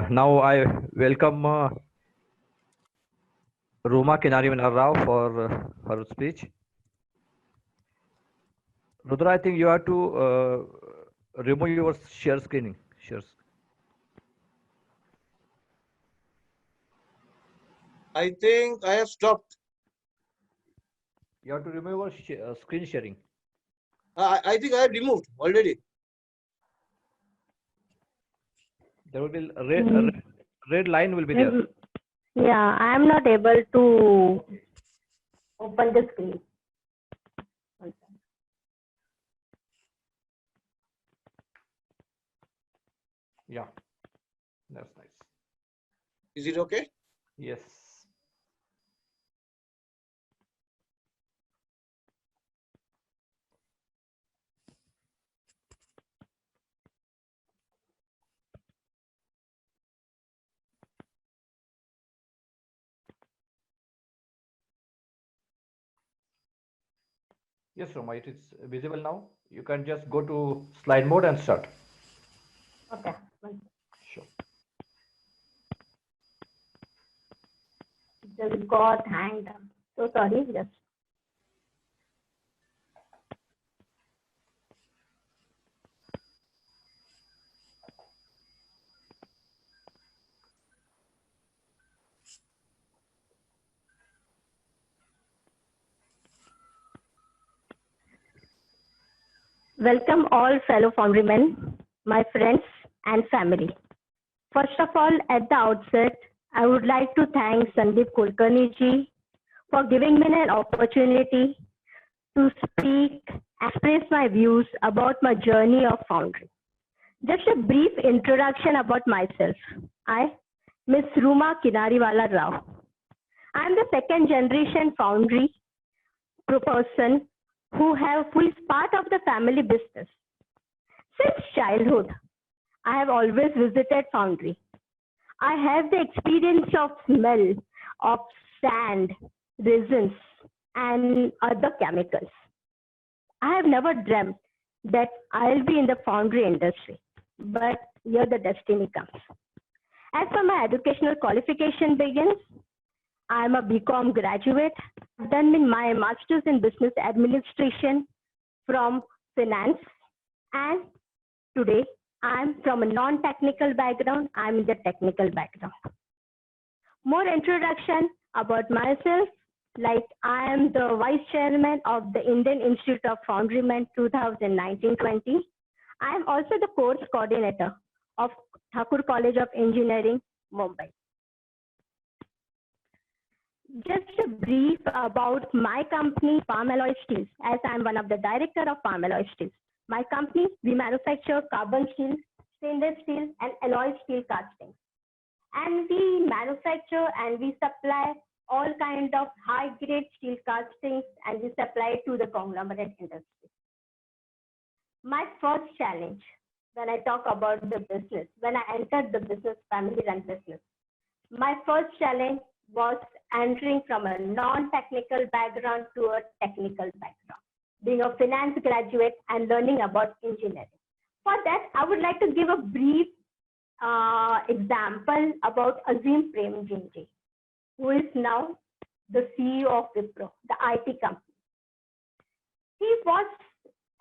Now I welcome Ruma Kinariwala for her speech. Rudra, I think you have to remove your share screening. Shares. I think I have stopped. You have to remove your screen sharing. I think I have removed already. There will be a red line will be there. Yeah, I am not able to open the screen. Yeah, that's nice. Is it okay? Yes. Yes, Roma, it is visible now. You can just go to slide mode and start. Okay. Sure. Just got hanged. So sorry. Just. Welcome all fellow Foundrymen, my friends and family. First of all, at the outset, I would like to thank Sandeep Kulkarni ji for giving me an opportunity to speak, express my views about my journey of Foundry. Just a brief introduction about myself. I, Miss Ruma Kinariwala Rao. I am the second generation Foundry person who is part of the family business. Since childhood, I have always visited Foundry. I have the experience of smell of sand, resins, and other chemicals. I have never dreamt that I'll be in the foundry industry, but here the destiny comes. As for my educational qualification begins, I am a BCom graduate. I've done my master's in business administration from finance, and today I'm from a non-technical background. I'm in the technical background. More introduction about myself. Like I am the vice chairman of the Indian Institute of Foundrymen 2019-20. I am also the course coordinator of Thakur College of Engineering, Mumbai. Just a brief about my company, Palm Alloy Steels, as I am one of the director of Palm Alloy Steels. My company, we manufacture carbon steel, stainless steel, and alloy steel castings. And we manufacture and we supply all kind of high-grade steel castings, and we supply to the conglomerate industry. My first challenge when I talk about the business, when I entered the business, family-run business, my first challenge was entering from a non-technical background to a technical background, being a finance graduate and learning about engineering. For that, I would like to give a brief example about Azim Premjinji, who is now the CEO of Wipro, the IT company.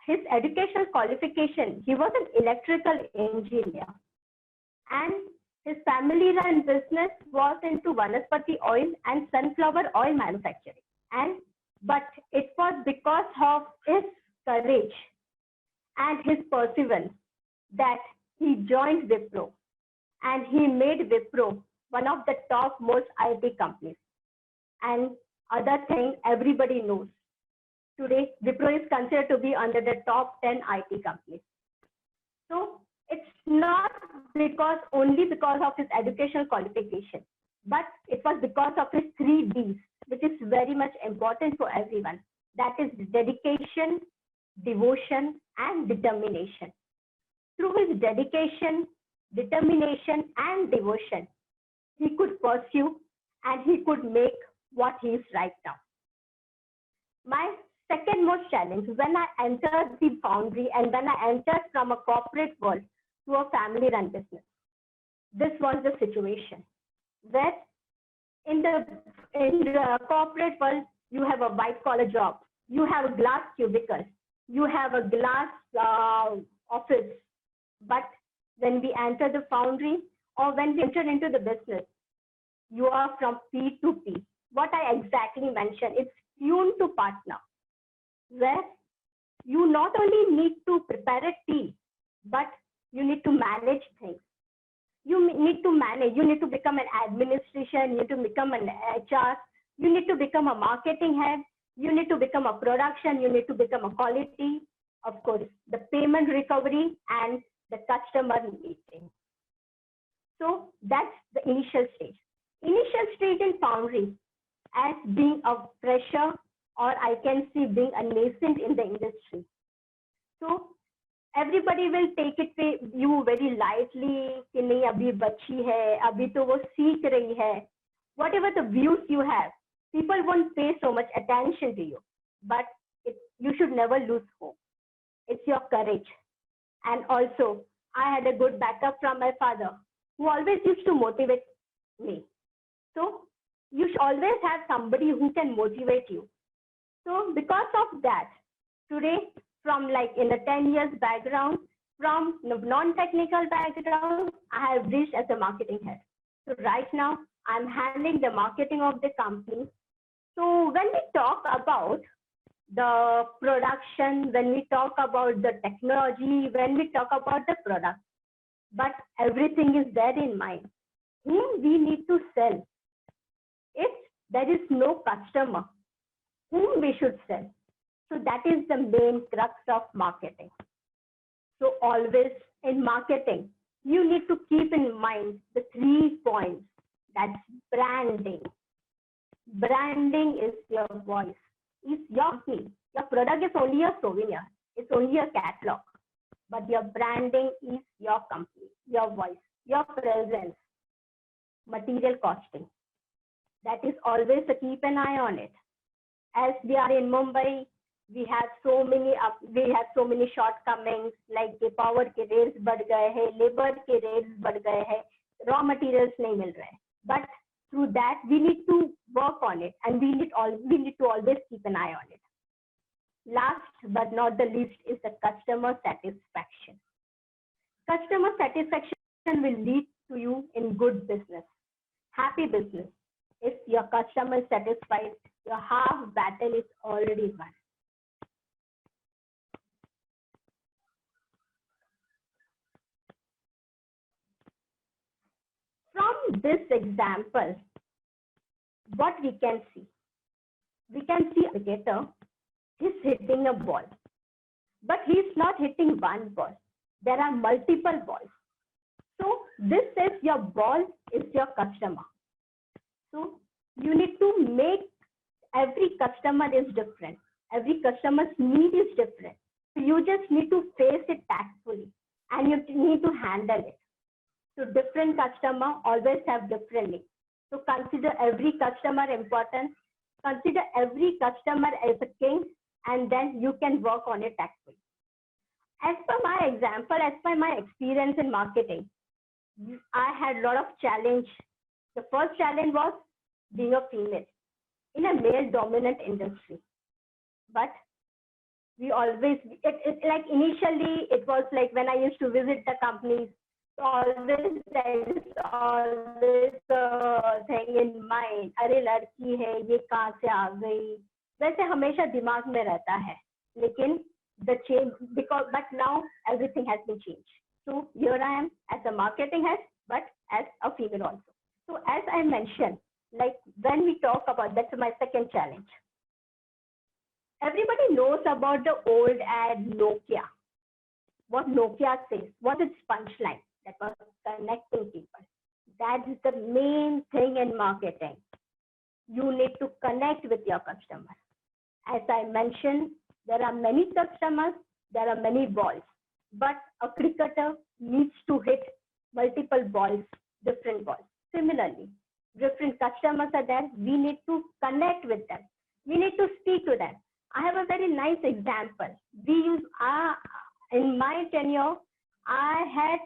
His educational qualification, he was an electrical engineer, and his family-run business was into Vanaspati oil and sunflower oil manufacturing. But it was because of his courage and his perseverance that he joined Wipro, and he made Wipro one of the top most IT companies. And other thing everybody knows, today Wipro is considered to be under the top 10 IT companies. So it's not only because of his educational qualification, but it was because of his 3 Ds, which is very much important for everyone. That is dedication, devotion, and determination. Through his dedication, determination, and devotion, he could pursue and he could make what he is right now. My second most challenge, when I entered the foundry and when I entered from a corporate world to a family-run business, this was the situation where in the corporate world, you have a white collar job, you have a glass cubicle, you have a glass office. But when we enter the foundry or when we enter into the business, you are from P to P. What I exactly mentioned, it's tune to partner, where you not only need to prepare a tea, but you need to manage things. You need to manage, you need to become an administration, you need to become an HR, you need to become a marketing head, you need to become a production, you need to become a quality, of course, the payment recovery and the customer meeting. So that's the initial stage. Initial stage in foundry as being a fresher, or I can see being a nascent in the industry. So everybody will take it you very lightly कि नहीं अभी बच्ची है, अभी तो वो सीख रही है. Whatever the views you have, people won't pay so much attention to you. But you should never lose hope. It's your courage. And also, I had a good backup from my father, who always used to motivate me. So you should always have somebody who can motivate you. So because of that, today, from like in a 10 years background, from non-technical background, I have reached as a marketing head. So right now, I'm handling the marketing of the company. So when we talk about the production, when we talk about the technology, when we talk about the product, but everything is there in mind. Whom we need to sell. If there is no customer, whom we should sell. So that is the main crux of marketing. So always in marketing, you need to keep in mind the 3 points. That's branding. Branding is your voice. It's your company. Your product is only a souvenir. It's only a catalog. But your branding is your company, your voice, your presence, material costing. That is always to keep an eye on it. As we are in Mumbai, we have so many shortcomings, like the power ke rates बढ़ गए हैं, labor के rates बढ़ गए हैं, raw materials नहीं मिल रहे हैं. But through that, we need to work on it, and we need to always keep an eye on it. Last but not the least is the customer satisfaction. Customer satisfaction will lead to you in good business, happy business. If your customer is satisfied, your half battle is already won. From this example, what we can see a cricketer, he's hitting a ball, but he's not hitting one ball. There are multiple balls. So this says your ball is your customer. So you need to make every customer is different. Every customer's need is different. So you just need to face it tactfully, and you need to handle it. So different customer always have different needs. So consider every customer important. Consider every customer as a king, and then you can work on it tactfully. As per my example, as per my experience in marketing, I had a lot of challenge. The first challenge was being a female in a male-dominant industry. But we always, like initially, it was like when I used to visit the companies, always there is always a thing in mind. अरे लड़की है, ये कहाँ से आ गई? वैसे हमेशा दिमाग में रहता है. लेकिन the change, but now everything has been changed. So here I am as a marketing head, but as a female also. So as I mentioned, like when we talk about, that's my second challenge. Everybody knows about the old ad Nokia. What Nokia says, what is punchline? That was connecting people. That is the main thing in marketing. You need to connect with your customers. As I mentioned, there are many customers, there are many balls, but a cricketer needs to hit multiple balls, different balls. Similarly, different customers are there. We need to connect with them. We need to speak to them. I have a very nice example. We use, in my tenure, I had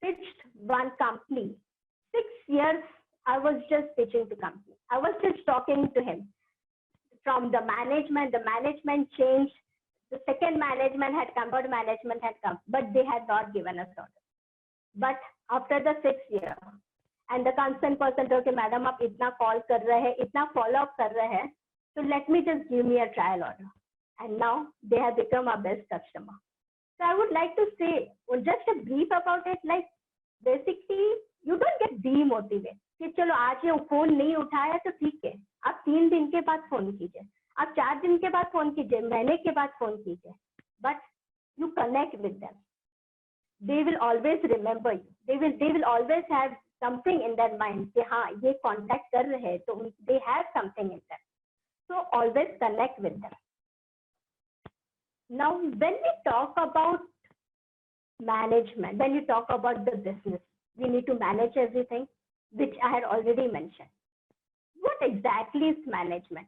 pitched one company. 6 years, I was just pitching the company. I was just talking to him. From the management changed. The second management had come, third management had come, but they had not given us order. But after the 6th year, and the concerned person told, okay, madam, आप इतना call कर रहे हैं, इतना follow up कर रहे हैं, so let me just give me a trial order. And now they have become our best customer. So I would like to say, just a brief about it, like basically you don't get demotivated. कि चलो आज ये phone नहीं उठाया तो ठीक है, आप 3 दिन के बाद फोन कीजिए, आप 4 दिन के बाद फोन कीजिए, महीने के बाद फोन कीजिए, but you connect with them. They will always remember you. They will always have something in their mind कि हाँ ये contact कर रहे हैं, तो they have something in them. So always connect with them. Now, when we talk about management, when you talk about the business, we need to manage everything, which I had already mentioned. What exactly is management?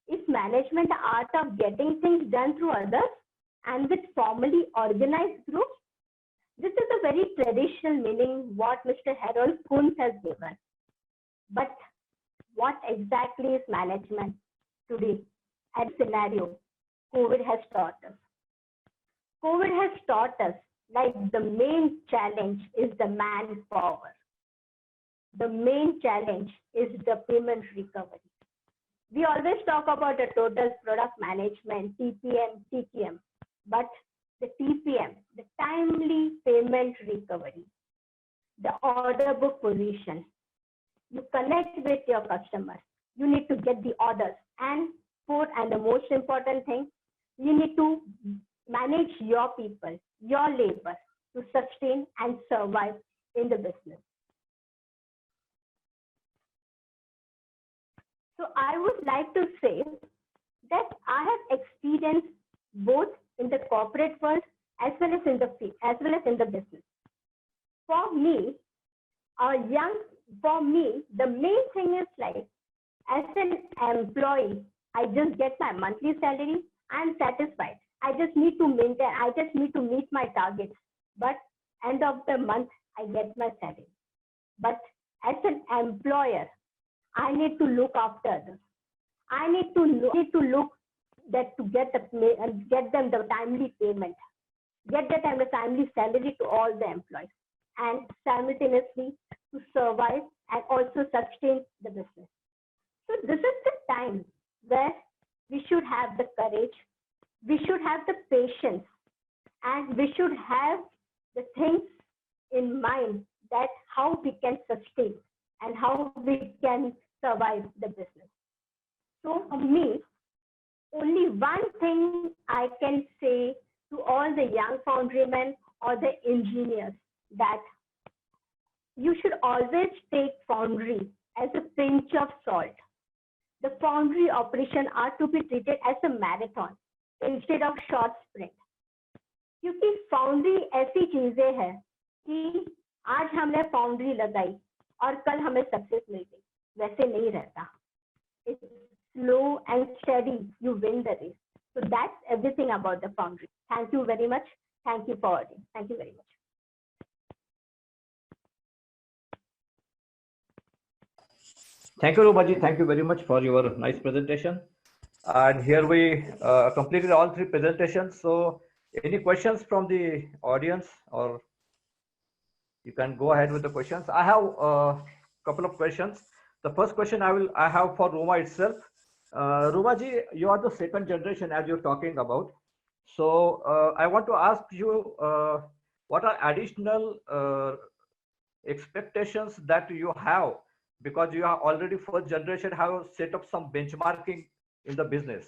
Is management the art of getting things done through others and with formally organized groups? This is a very traditional meaning what Mr. Harold Kuntz has given. But what exactly is management today? At scenario, COVID has taught us. COVID has taught us like the main challenge is the manpower. The main challenge is the payment recovery. We always talk about the total product management, TPM, TTM, but the TPM, the timely payment recovery, the order book position. You connect with your customers. You need to get the orders. And the most important thing, you need to manage your people, your labor to sustain and survive in the business. So I would like to say that I have experienced both in the corporate world as well as in the business. For me, the main thing is like, as an employee, I just get my monthly salary. I'm satisfied. I just need to maintain. I just need to meet my targets. But end of the month, I get my salary. But as an employer, I need to look after others. I need to look that to get them the timely payment, get the timely salary to all the employees, and simultaneously to survive and also sustain the business. So this is the time where we should have the courage, we should have the patience, and we should have the things in mind that how we can sustain and how we can survive the business. So for me, only one thing I can say to all the young foundrymen or the engineers, that you should always take foundry as a pinch of salt. The foundry operation are to be treated as a marathon instead of short sprint. क्योंकि foundry ऐसी चीजें हैं कि आज हमने foundry लगाई और कल हमें सक्सेस मिल गई, वैसे नहीं रहता. It's slow and steady, you win the race. So that's everything about the foundry. Thank you very much. Thank you for audience. Thank you very much. Thank you, Rumaji. Thank you very much for your nice presentation. And here we completed all 3 presentations. So any questions from the audience, or you can go ahead with the questions. I have a couple of questions. The first question I have for Ruma itself. Rumaji, you are the second generation as you're talking about. So I want to ask you, what are additional expectations that you have, because you are already first generation, have set up some benchmarking in the business.